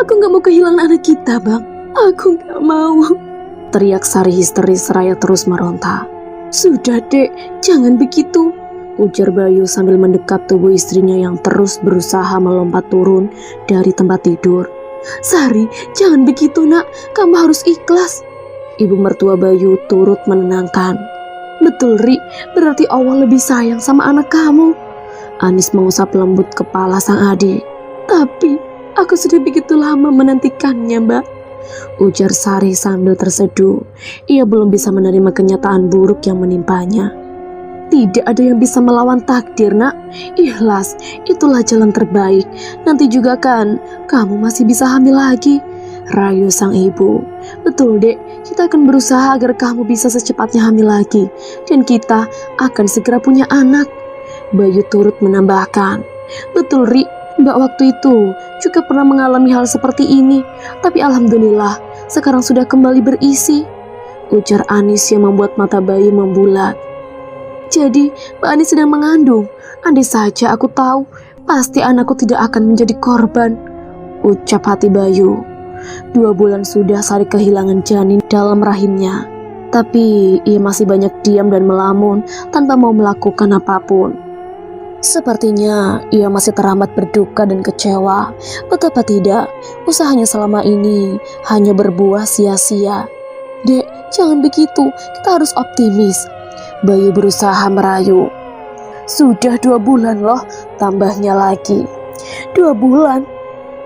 Aku gak mau kehilangan anak kita, Bang. Aku gak mau. Teriak Sari histeris seraya terus meronta. Sudah, Dek, jangan begitu, ujar Bayu sambil mendekap tubuh istrinya yang terus berusaha melompat turun dari tempat tidur. Sari, jangan begitu, Nak. Kamu harus ikhlas. Ibu mertua Bayu turut menenangkan. Betul, Ri. Berarti Allah lebih sayang sama anak kamu. Anis mengusap lembut kepala sang adik. Tapi aku sudah begitu lama menantikannya, Mbak, ujar Sari sambil terseduh. Ia belum bisa menerima kenyataan buruk yang menimpanya. Tidak ada yang bisa melawan takdir, Nak. Ikhlas, itulah jalan terbaik. Nanti juga kan kamu masih bisa hamil lagi, rayu sang ibu. Betul, Dek, kita akan berusaha agar kamu bisa secepatnya hamil lagi. Dan kita akan segera punya anak, Bayu turut menambahkan. Betul, Ri, Mbak waktu itu juga pernah mengalami hal seperti ini. Tapi alhamdulillah sekarang sudah kembali berisi, ujar Anis yang membuat mata Bayu membulat. Jadi Mbak Anis sedang mengandung. Andai saja aku tahu, pasti anakku tidak akan menjadi korban, ucap hati Bayu. 2 bulan sudah Sari kehilangan janin dalam rahimnya. Tapi ia masih banyak diam dan melamun tanpa mau melakukan apapun. Sepertinya ia masih teramat berduka dan kecewa. Betapa tidak, usahanya selama ini hanya berbuah sia-sia. Dek, jangan begitu, kita harus optimis, Bayu berusaha merayu. Sudah 2 bulan loh, tambahnya lagi. 2 bulan?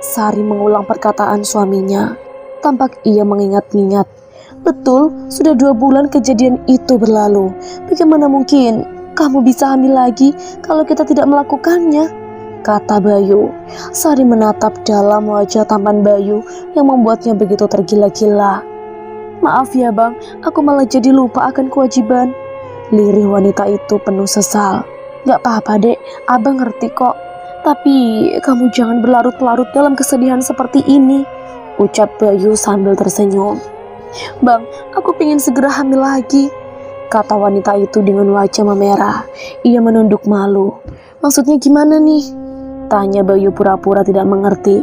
Sari mengulang perkataan suaminya. Tampak ia mengingat-ingat. Betul, sudah 2 bulan kejadian itu berlalu. Bagaimana mungkin kamu bisa hamil lagi kalau kita tidak melakukannya, kata Bayu. Sari menatap dalam wajah tampan Bayu yang membuatnya begitu tergila-gila. Maaf ya, Bang, aku malah jadi lupa akan kewajiban, lirih wanita itu penuh sesal. Gak apa-apa, Dek, Abang ngerti kok. Tapi kamu jangan berlarut-larut dalam kesedihan seperti ini, ucap Bayu sambil tersenyum. Bang, aku pengen segera hamil lagi, kata wanita itu dengan wajah memerah. Ia menunduk malu. Maksudnya gimana nih? Tanya Bayu pura-pura tidak mengerti.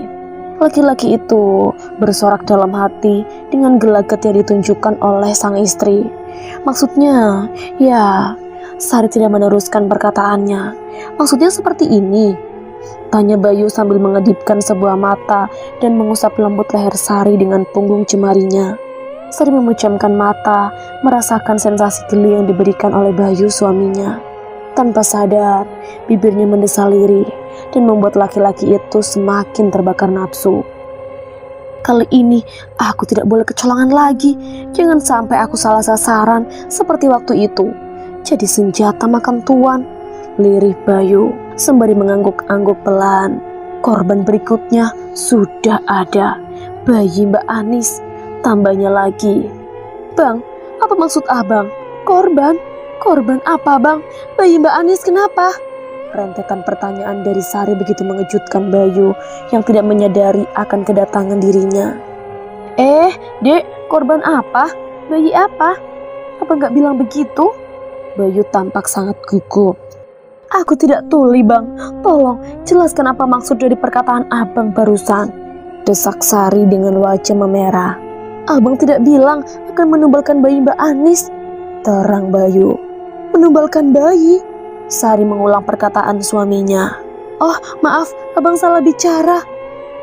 Laki-laki itu bersorak dalam hati dengan gelagat yang ditunjukkan oleh sang istri. Maksudnya, ya, Sari tidak meneruskan perkataannya. Maksudnya seperti ini? Tanya Bayu sambil mengedipkan sebuah mata dan mengusap lembut leher Sari dengan punggung jemarinya. Sari memejamkan mata, merasakan sensasi geli yang diberikan oleh Bayu suaminya. Tanpa sadar, bibirnya mendesah lirih dan membuat laki-laki itu semakin terbakar nafsu. Kali ini aku tidak boleh kecolongan lagi. Jangan sampai aku salah sasaran seperti waktu itu. Jadi senjata makan tuan, lirih Bayu sembari mengangguk-angguk pelan. Korban berikutnya sudah ada, bayi Mbak Anis. Tambahnya lagi. Bang, apa maksud Abang? Korban? Korban apa, Bang? Bayi Mbak Anis kenapa? Rentetan pertanyaan dari Sari begitu mengejutkan Bayu yang tidak menyadari akan kedatangan dirinya. Dek, korban apa? Bayi apa? Apa nggak bilang begitu? Bayu tampak sangat gugup. Aku tidak tuli, Bang. Tolong jelaskan apa maksud dari perkataan Abang barusan, desak Sari dengan wajah memerah. Abang tidak bilang akan menumbalkan bayi Mbak Anis, terang Bayu. Menumbalkan bayi? Sari mengulang perkataan suaminya. Oh, maaf, Abang salah bicara.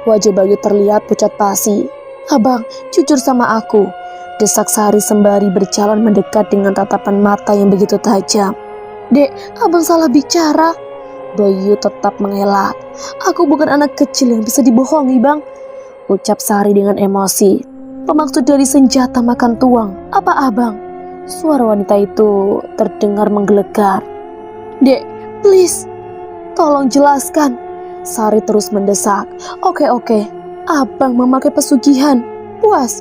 Wajah Bayu terlihat pucat pasi. Abang, jujur sama aku, desak Sari sembari berjalan mendekat dengan tatapan mata yang begitu tajam. Dek, Abang salah bicara. Bayu tetap mengelak. Aku bukan anak kecil yang bisa dibohongi, Bang, ucap Sari dengan emosi. Pemaksud dari senjata makan tuang, apa Abang? Suara wanita itu terdengar menggelegar. Dek, please, tolong jelaskan. Sari terus mendesak. Oke, Abang memakai pesugihan. Puas.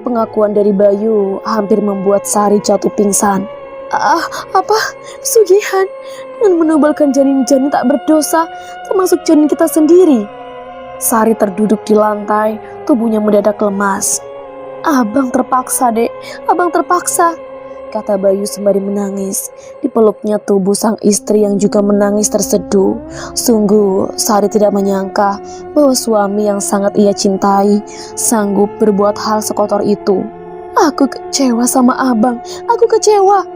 Pengakuan dari Bayu hampir membuat Sari jatuh pingsan. Apa? Pesugihan? Dengan menubalkan janin-janin tak berdosa, termasuk janin kita sendiri. Sari terduduk di lantai, tubuhnya mendadak lemas. Abang terpaksa, Dek. Abang terpaksa. kata Bayu sembari menangis. Dipeluknya tubuh sang istri yang juga menangis terseduh. Sungguh, Sari tidak menyangka bahwa suami yang sangat ia cintai sanggup berbuat hal sekotor itu. Aku kecewa sama abang, aku kecewa,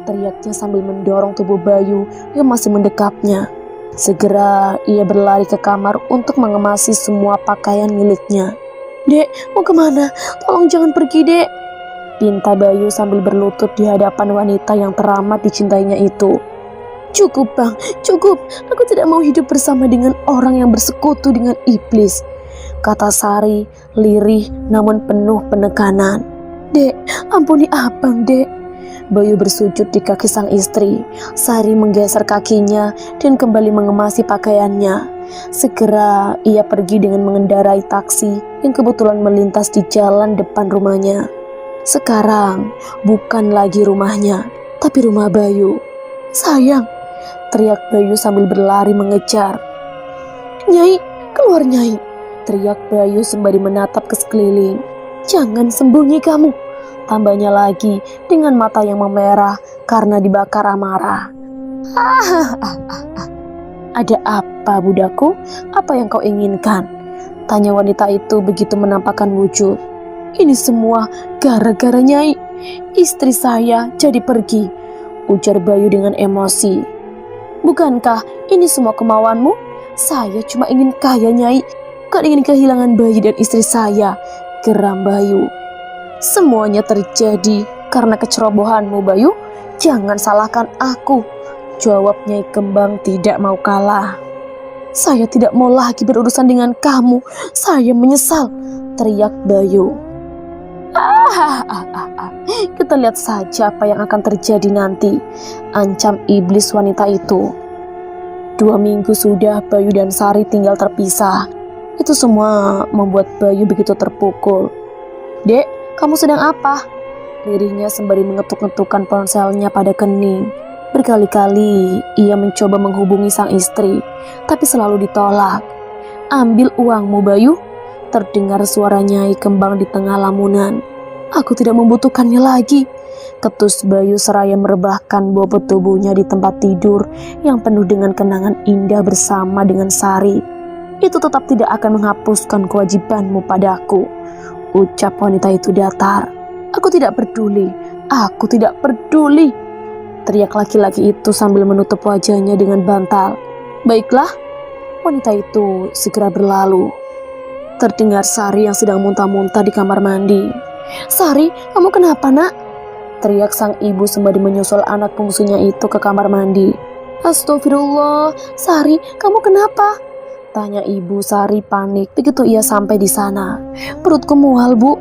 teriaknya sambil mendorong tubuh Bayu yang masih mendekapnya. Segera ia berlari ke kamar untuk mengemasi semua pakaian miliknya. Dek, mau kemana? Tolong jangan pergi, Dek, pinta Bayu sambil berlutut di hadapan wanita yang teramat dicintainya itu. Cukup bang, cukup. Aku tidak mau hidup bersama dengan orang yang bersekutu dengan iblis, kata Sari lirih namun penuh penekanan. Dek, ampuni abang, Dek. Bayu bersujud di kaki sang istri. Sari menggeser kakinya dan kembali mengemasi pakaiannya. Segera ia pergi dengan mengendarai taksi yang kebetulan melintas di jalan depan rumahnya. Sekarang bukan lagi rumahnya, tapi rumah Bayu. Sayang, teriak Bayu sambil berlari mengejar. Nyai, keluar Nyai, teriak Bayu sembari menatap ke sekeliling. Jangan sembunyi kamu, tambahnya lagi dengan mata yang memerah karena dibakar amarah. Ada apa budaku? Apa yang kau inginkan? Tanya wanita itu begitu menampakkan wujud. Ini semua gara-gara Nyai. Istri saya jadi pergi, ujar Bayu dengan emosi. Bukankah ini semua kemauanmu? Saya cuma ingin kaya Nyai, bukan ingin kehilangan bayi dan istri saya, geram Bayu. Semuanya terjadi karena kecerobohanmu Bayu. Jangan salahkan aku, jawab Nyai Kembang tidak mau kalah. Saya tidak mau lagi berurusan dengan kamu. Saya menyesal, teriak Bayu. Kita lihat saja apa yang akan terjadi nanti, ancam iblis wanita itu. 2 minggu sudah Bayu dan Sari tinggal terpisah. Itu semua membuat Bayu begitu terpukul. Dek, kamu sedang apa? Lirihnya sembari mengetuk-ngetukkan ponselnya pada kening. Berkali-kali ia mencoba menghubungi sang istri, tapi selalu ditolak. Ambil uangmu Bayu, terdengar suara Nyai Kembang di tengah lamunan. Aku tidak membutuhkannya lagi, ketus Bayu seraya merebahkan bobot tubuhnya di tempat tidur yang penuh dengan kenangan indah bersama dengan Sari. Itu tetap tidak akan menghapuskan kewajibanmu padaku, ucap wanita itu datar. Aku tidak peduli, aku tidak peduli, teriak laki-laki itu sambil menutup wajahnya dengan bantal. Baiklah, wanita itu segera berlalu. Terdengar Sari yang sedang muntah-muntah di kamar mandi. Sari, kamu kenapa nak? Teriak sang ibu sembari menyusul anak bungsunya itu ke kamar mandi. Astagfirullah, Sari, kamu kenapa? Tanya ibu Sari panik begitu ia sampai di sana. Perutku mual bu,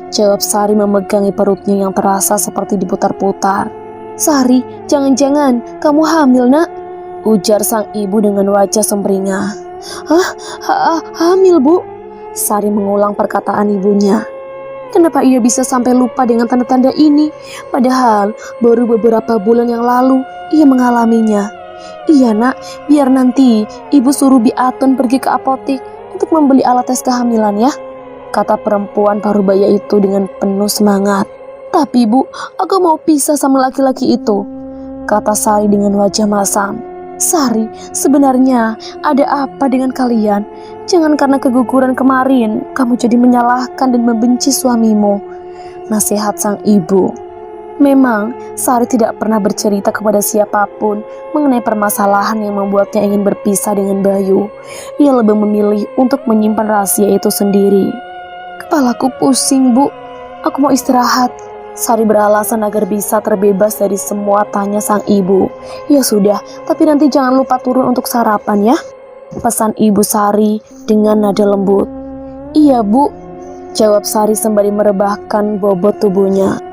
jawab Sari memegangi perutnya yang terasa seperti diputar-putar. Sari, jangan-jangan kamu hamil nak? Ujar sang ibu dengan wajah sumringah. Hamil bu? Sari mengulang perkataan ibunya. Kenapa ia bisa sampai lupa dengan tanda-tanda ini? Padahal baru beberapa bulan yang lalu ia mengalaminya. Iya nak, biar nanti ibu suruh Biatun pergi ke apotik untuk membeli alat tes kehamilan ya, kata perempuan parubaya itu dengan penuh semangat. Tapi bu, aku mau pisah sama laki-laki itu, kata Sari dengan wajah masam. Sari, sebenarnya ada apa dengan kalian? Jangan karena keguguran kemarin kamu jadi menyalahkan dan membenci suamimu, nasihat sang ibu. Memang Sari tidak pernah bercerita kepada siapapun mengenai permasalahan yang membuatnya ingin berpisah dengan Bayu. Ia lebih memilih untuk menyimpan rahasia itu sendiri. Kepalaku pusing bu, aku mau istirahat, Sari beralasan agar bisa terbebas dari semua tanya sang ibu. Ya sudah, tapi nanti jangan lupa turun untuk sarapan ya, pesan ibu Sari dengan nada lembut. Iya bu, jawab Sari sembari merebahkan bobot tubuhnya.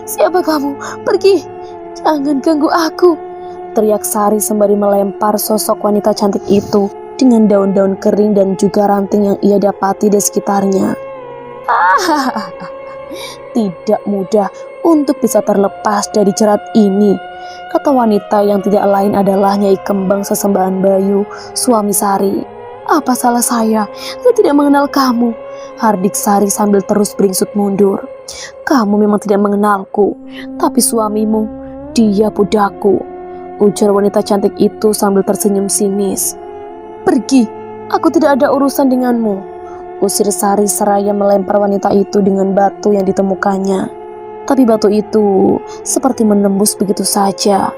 Siapa kamu? Pergi, jangan ganggu aku, teriak Sari sembari melempar sosok wanita cantik itu dengan daun-daun kering dan juga ranting yang ia dapati di sekitarnya. Tidak mudah untuk bisa terlepas dari jerat ini, kata wanita yang tidak lain adalah Nyai Kembang sesembahan Bayu, suami Sari. Apa salah saya tidak mengenal kamu? Hardik Sari sambil terus beringsut mundur. Kamu memang tidak mengenalku, tapi suamimu, dia budakku, ujar wanita cantik itu sambil tersenyum sinis. Pergi, aku tidak ada urusan denganmu, usir Sari seraya melempar wanita itu dengan batu yang ditemukannya. Tapi batu itu seperti menembus begitu saja.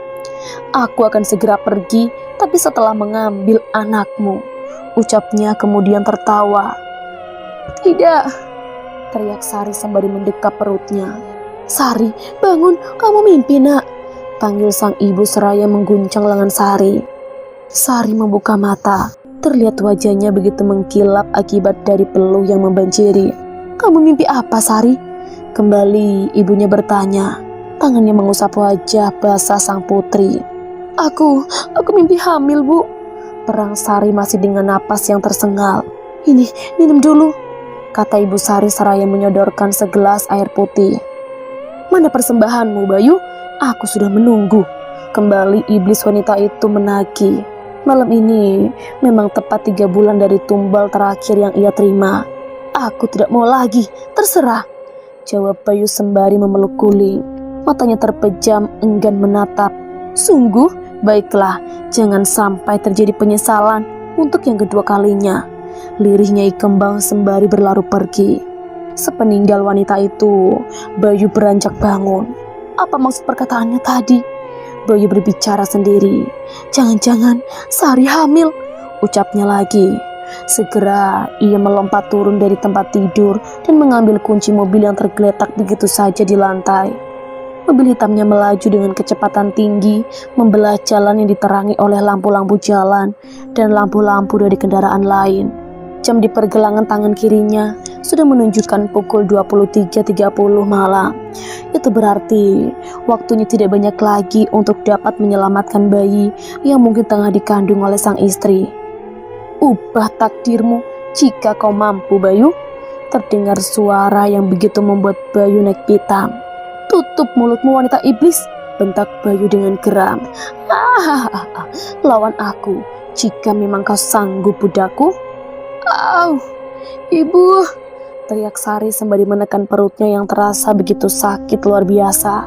Aku akan segera pergi, tapi setelah mengambil anakmu, ucapnya kemudian tertawa. Tidak, teriak Sari sembari mendekap perutnya. Sari, bangun, kamu mimpi nak, panggil sang ibu seraya mengguncang lengan Sari. Sari membuka mata, terlihat wajahnya begitu mengkilap akibat dari peluh yang membanjiri. Kamu mimpi apa, Sari? Kembali ibunya bertanya, tangannya mengusap wajah basah sang putri. Aku mimpi hamil, Bu. Perang Sari masih dengan napas yang tersengal. Ini, minum dulu, kata ibu Sari seraya menyodorkan segelas air putih. Mana persembahanmu, Bayu? Aku sudah menunggu. Kembali iblis wanita itu menagih. Malam ini memang tepat 3 bulan dari tumbal terakhir yang ia terima. Aku tidak mau lagi, terserah, jawab Bayu sembari memeluk guling. Matanya terpejam enggan menatap. Sungguh, baiklah, jangan sampai terjadi penyesalan untuk yang kedua kalinya, lirihnya I Kembang sembari berlaru pergi. Sepeninggal wanita itu, Bayu beranjak bangun. Apa maksud perkataannya tadi? Bayu berbicara sendiri. Jangan-jangan Sari hamil, ucapnya lagi. Segera ia melompat turun dari tempat tidur dan mengambil kunci mobil yang tergeletak begitu saja di lantai. Mobil hitamnya melaju dengan kecepatan tinggi, membelah jalan yang diterangi oleh lampu-lampu jalan dan lampu-lampu dari kendaraan lain. Jam di pergelangan tangan kirinya sudah menunjukkan pukul 23.30 malam. Itu berarti waktunya tidak banyak lagi untuk dapat menyelamatkan bayi yang mungkin tengah dikandung oleh sang istri. Ubah takdirmu jika kau mampu, Bayu. Terdengar suara yang begitu membuat Bayu naik pitam. Tutup mulutmu wanita iblis, bentak Bayu dengan geram. Lawan aku jika memang kau sanggup budakku. Au, ibu, teriak Sari sembari menekan perutnya yang terasa begitu sakit luar biasa.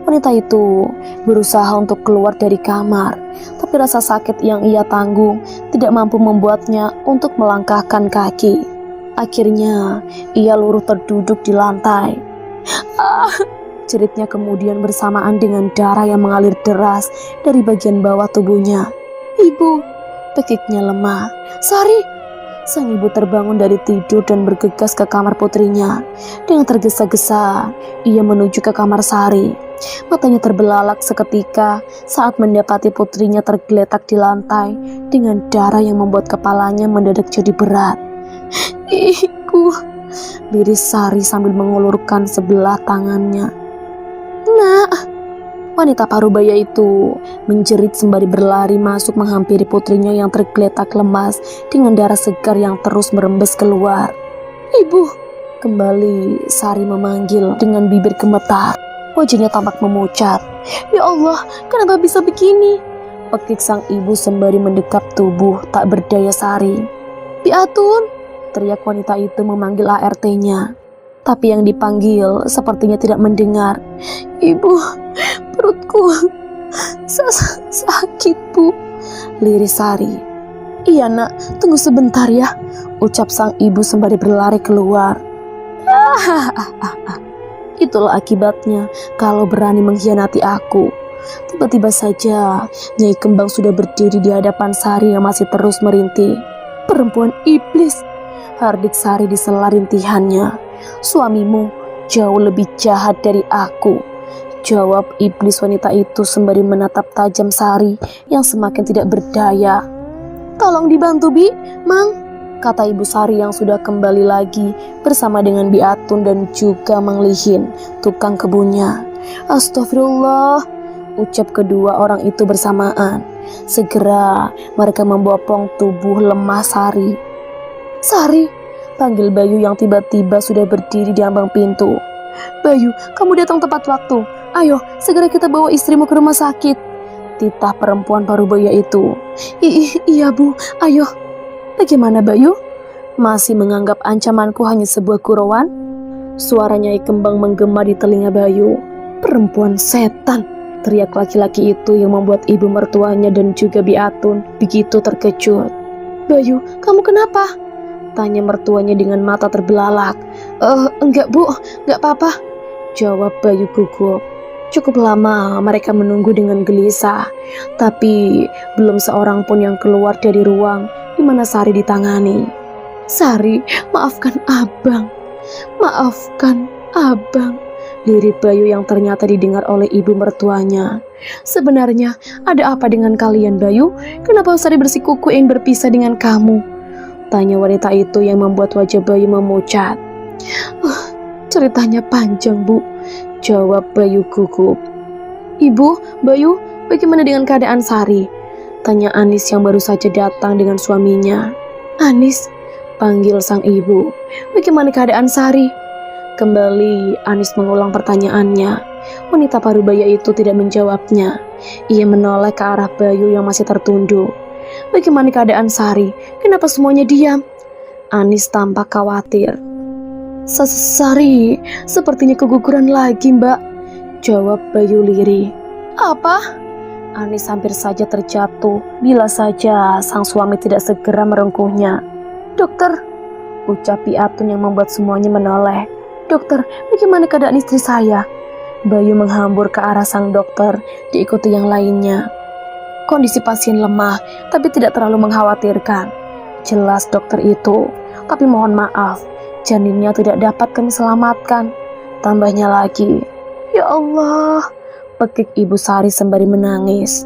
Wanita itu berusaha untuk keluar dari kamar, tapi rasa sakit yang ia tanggung tidak mampu membuatnya untuk melangkahkan kaki. Akhirnya ia luruh terduduk di lantai. Jeritnya kemudian bersamaan dengan darah yang mengalir deras dari bagian bawah tubuhnya. Ibu, tekiknya lemah. Sari! Sang ibu terbangun dari tidur dan bergegas ke kamar putrinya. Dengan tergesa-gesa, ia menuju ke kamar Sari. Matanya terbelalak seketika saat mendapati putrinya tergeletak di lantai dengan darah yang membuat kepalanya mendadak jadi berat. Ibu, liris Sari sambil mengulurkan sebelah tangannya. Nak, wanita parubaya itu menjerit sembari berlari masuk menghampiri putrinya yang tergeletak lemas dengan darah segar yang terus merembes keluar. Ibu, kembali Sari memanggil dengan bibir gemetar. Wajahnya tampak memucat. Ya Allah, kenapa bisa begini? Pekik sang ibu sembari mendekap tubuh tak berdaya Sari. Piatun, teriak wanita itu memanggil ART-nya. Tapi yang dipanggil sepertinya tidak mendengar. Ibu, perutku sakit, Bu, liris Sari. Iya nak, tunggu sebentar ya, ucap sang ibu sembari berlari keluar. Itulah akibatnya kalau berani mengkhianati aku. Tiba-tiba saja Nyai Kembang sudah berdiri di hadapan Sari yang masih terus merintih. Perempuan iblis, hardik Sari di sela rintihannya. Suamimu jauh lebih jahat dari aku, jawab iblis wanita itu sembari menatap tajam Sari yang semakin tidak berdaya. Tolong dibantu, Bi, Mang, kata ibu Sari yang sudah kembali lagi bersama dengan Bi Atun dan juga Mang Lihin, tukang kebunnya. Astagfirullah, ucap kedua orang itu bersamaan. Segera mereka membopong tubuh lemah Sari. Sari, panggil Bayu yang tiba-tiba sudah berdiri di ambang pintu. Bayu, kamu datang tepat waktu. Ayo, segera kita bawa istrimu ke rumah sakit, titah perempuan parubaya itu. Iya Bu, ayo. Bagaimana Bayu? Masih menganggap ancamanku hanya sebuah gurauan? Suara Nyai Kembang menggema di telinga Bayu. "Perempuan setan!" teriak laki-laki itu yang membuat ibu mertuanya dan juga Biatun begitu terkejut. "Bayu, kamu kenapa?" tanya mertuanya dengan mata terbelalak. Enggak bu, enggak apa-apa," jawab Bayu gugup. Cukup lama mereka menunggu dengan gelisah, tapi belum seorang pun yang keluar dari ruang di mana Sari ditangani. "Sari, maafkan abang, maafkan abang," lirik Bayu yang ternyata didengar oleh ibu mertuanya. "Sebenarnya ada apa dengan kalian, Bayu? Kenapa Sari bersikuku ingin berpisah dengan kamu?" tanya wanita itu yang membuat wajah Bayu memucat. Ceritanya panjang bu," jawab Bayu gugup. "Ibu, Bayu, bagaimana dengan keadaan Sari?" tanya Anis yang baru saja datang dengan suaminya. "Anis," panggil sang ibu, "bagaimana keadaan Sari?" Kembali Anis mengulang pertanyaannya. Wanita parubaya itu tidak menjawabnya. Ia menoleh ke arah Bayu yang masih tertunduk. "Bagaimana keadaan Sari? Kenapa semuanya diam?" Anis tampak khawatir. Sari, sepertinya keguguran lagi, Mbak," jawab Bayu lirih. "Apa?" Anis hampir saja terjatuh bila saja sang suami tidak segera merengkuhnya. "Dokter," ucap Biatun yang membuat semuanya menoleh. "Dokter, bagaimana keadaan istri saya?" Bayu menghambur ke arah sang dokter, diikuti yang lainnya. "Kondisi pasien lemah, tapi tidak terlalu mengkhawatirkan," jelas dokter itu. "Tapi mohon maaf, janinnya tidak dapat kami selamatkan," tambahnya lagi. "Ya Allah," pekik ibu Sari sembari menangis.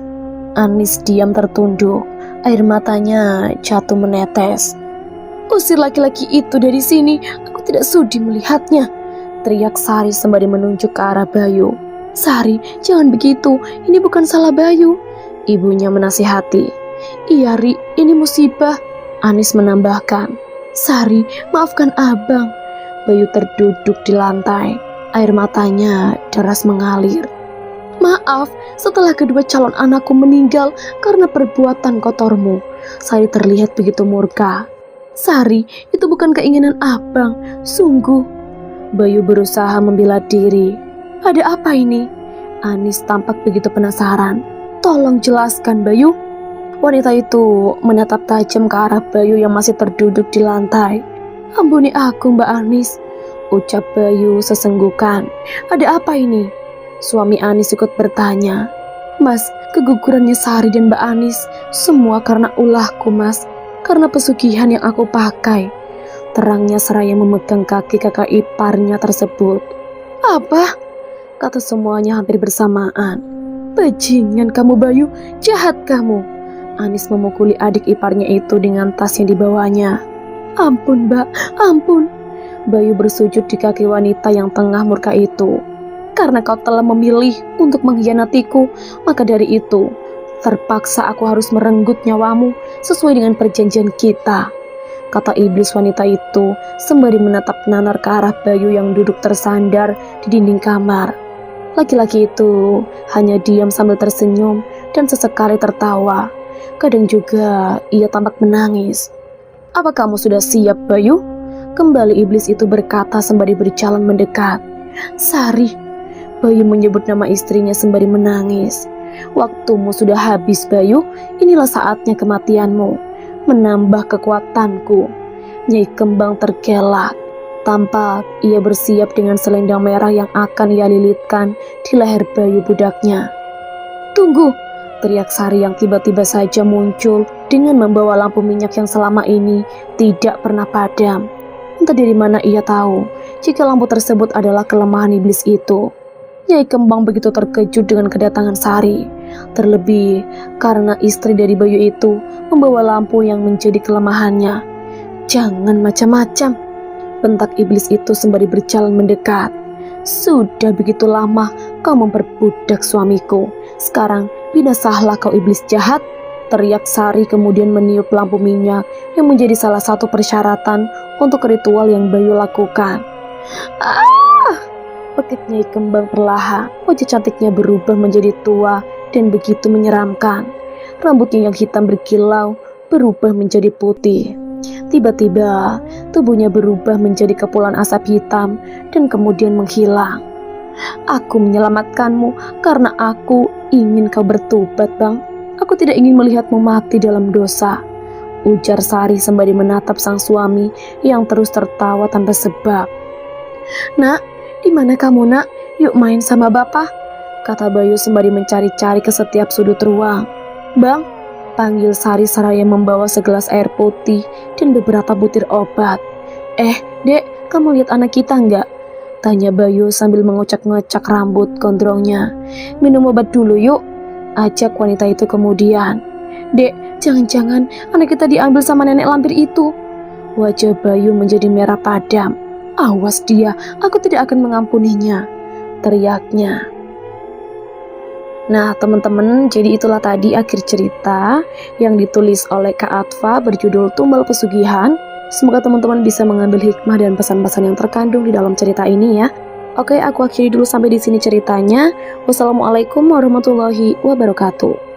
Anis diam tertunduk, air matanya jatuh menetes. "Usir laki-laki itu dari sini, aku tidak sudi melihatnya," teriak Sari sembari menunjuk ke arah Bayu. "Sari, jangan begitu, ini bukan salah Bayu," ibunya menasihati. "Iya Ri, ini musibah," Anis menambahkan. "Sari, maafkan abang." Bayu terduduk di lantai, air matanya deras mengalir. "Maaf, setelah kedua calon anakku meninggal karena perbuatan kotormu." Sari terlihat begitu murka. "Sari, itu bukan keinginan abang, sungguh." Bayu berusaha membela diri. "Ada apa ini?" Anis tampak begitu penasaran. "Tolong jelaskan, Bayu." Wanita itu menatap tajam ke arah Bayu yang masih terduduk di lantai. "Ampuni aku, Mbak Anis," ucap Bayu sesenggukan. "Ada apa ini?" Suami Anis ikut bertanya. "Mas, kegugurannya Sari dan Mbak Anis semua karena ulahku, Mas. Karena pesugihan yang aku pakai," terangnya seraya memegang kaki kakak iparnya tersebut. "Apa?" kata semuanya hampir bersamaan. "Bajingan kamu Bayu, jahat kamu." Anis memukuli adik iparnya itu dengan tas yang dibawanya. "Ampun Mbak, ampun." Bayu bersujud di kaki wanita yang tengah murka itu. "Karena kau telah memilih untuk mengkhianatiku, maka dari itu terpaksa aku harus merenggut nyawamu sesuai dengan perjanjian kita," kata iblis wanita itu sembari menatap nanar ke arah Bayu yang duduk tersandar di dinding kamar. Laki-laki itu hanya diam sambil tersenyum dan sesekali tertawa. Kadang juga ia tampak menangis. "Apa kamu sudah siap, Bayu?" kembali iblis itu berkata sembari berjalan mendekat. "Sari," Bayu menyebut nama istrinya sembari menangis. "Waktumu sudah habis, Bayu. Inilah saatnya kematianmu, menambah kekuatanku." Nyai Kembang tergelak. Tampak ia bersiap dengan selendang merah yang akan ia lilitkan di leher Bayu budaknya. "Tunggu!" teriak Sari yang tiba-tiba saja muncul dengan membawa lampu minyak yang selama ini tidak pernah padam. Entah dari mana ia tahu jika lampu tersebut adalah kelemahan iblis itu. Nyai Kembang begitu terkejut dengan kedatangan Sari, terlebih karena istri dari Bayu itu membawa lampu yang menjadi kelemahannya. "Jangan macam-macam," bentak iblis itu sembari berjalan mendekat. "Sudah begitu lama kau memperbudak suamiku. Sekarang binasahlah kau iblis jahat," teriak Sari kemudian meniup lampu minyak yang menjadi salah satu persyaratan untuk ritual yang Bayu lakukan. "Ah!" pekik Nyai Kembang perlahan. Wajah cantiknya berubah menjadi tua dan begitu menyeramkan. Rambutnya yang hitam berkilau berubah menjadi putih. Tiba-tiba, tubuhnya berubah menjadi kepulan asap hitam dan kemudian menghilang. Aku menyelamatkanmu karena aku ingin kau bertobat, Bang. Aku tidak ingin melihatmu mati dalam dosa, ujar Sari sembari menatap sang suami yang terus tertawa tanpa sebab. Nak, di mana kamu, Nak? Yuk main sama Bapak, kata Bayu sembari mencari-cari ke setiap sudut ruang. Bang, panggil Sari seraya membawa segelas air putih dan beberapa butir obat. Dek, kamu lihat anak kita enggak? Tanya Bayu sambil mengocak-ngocak rambut gondrongnya. Minum obat dulu yuk, ajak wanita itu kemudian. Dek, jangan-jangan anak kita diambil sama nenek lampir itu. Wajah Bayu menjadi merah padam. Awas dia, aku tidak akan mengampuninya, teriaknya. Nah teman-teman, jadi itulah tadi akhir cerita yang ditulis oleh Kak Atfa berjudul Tumbal Pesugihan. Semoga teman-teman bisa mengambil hikmah dan pesan-pesan yang terkandung di dalam cerita ini ya. Oke, aku akhiri dulu sampai di sini ceritanya. Wassalamualaikum warahmatullahi wabarakatuh.